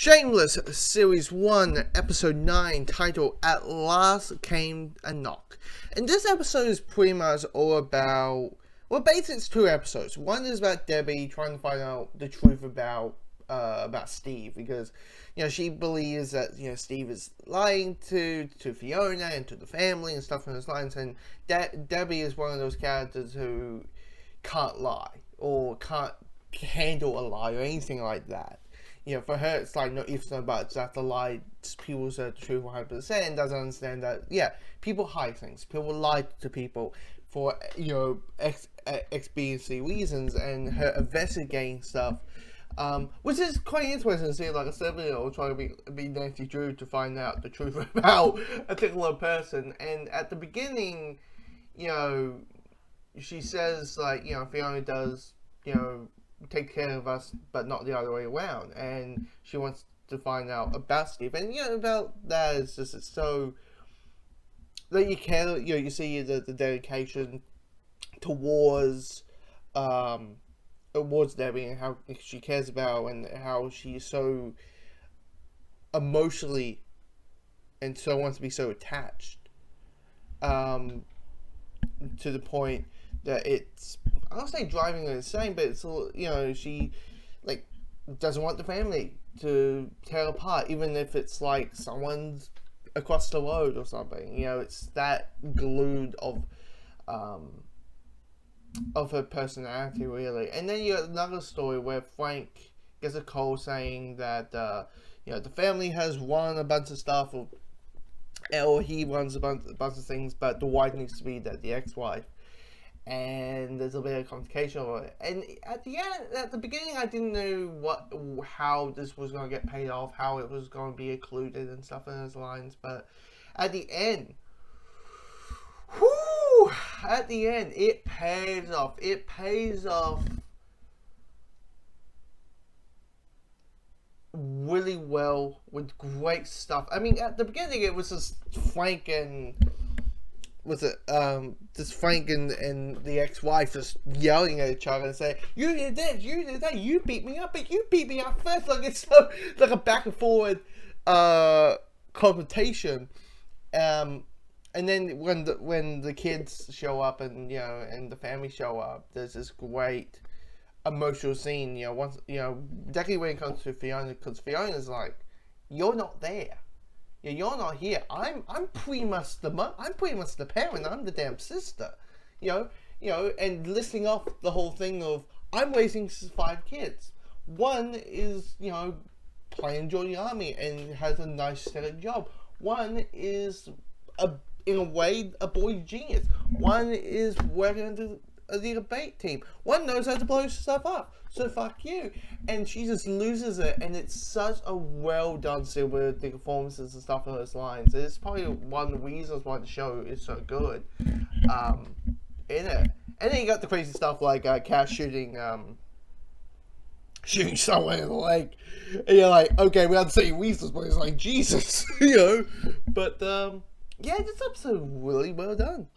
Shameless, Series 1, Episode 9, titled At Last Came a Knock. And this episode is pretty much all about, well, basically it's two episodes. One is about Debbie trying to find out the truth about Steve, because, she believes that, Steve is lying to Fiona and to the family and stuff on those lines, and Debbie is one of those characters who can't lie, or can't handle a lie, or anything like that. For her, it's like no ifs, no buts. That's a lie. People say the truth 100%, and doesn't understand that, people hide things. People lie to people for, expediency reasons, and her investigating stuff, which is quite interesting to see, like a 7-year-old trying to be Nancy Drew to find out the truth about a particular person. And at the beginning, she says, like, Fiona does, take care of us, but not the other way around, and she wants to find out about Steve, and about that is just, it's so that you care, you see the dedication towards Debbie, and how she cares about, and how she's so emotionally and so wants to be so attached, to the point that it's, I don't say driving her insane, but it's, she, like, doesn't want the family to tear apart, even if it's, like, someone's across the road or something. It's that glued of her personality, really. And then you got another story where Frank gets a call saying that, the family has won a bunch of stuff, or he runs a bunch of things, but the wife needs to be the ex-wife. And there's a bit of complication over it. And at the beginning, I didn't know how this was going to get paid off, how it was going to be included and stuff in those lines. But at the end, it pays off. It pays off really well with great stuff. I mean, at the beginning, it was just Frank and Frank and the ex-wife just yelling at each other and saying, "You did this, you did that, you beat me up, but you beat me up first." Like, it's so, like a back and forward confrontation. And then when the kids show up and and the family show up, there's this great emotional scene. Once definitely when it comes to Fiona, because Fiona's like, "You're not there. You're not here. I'm pretty much the parent. I'm the damn sister." And listing off the whole thing of, I'm raising 5 kids. One is, playing join the army and has a nice steady job. One is in a way a boy genius. One is working on the debate team. One knows how to blow stuff up. So fuck you. And she just loses it, and it's such a well done scene with the performances and stuff on those lines. It's probably one of the reasons why the show is so good in it. And then you got the crazy stuff like Cass shooting someone in the leg, and you're like, okay, we have the same reasons, but it's like, Jesus. But this episode really well done.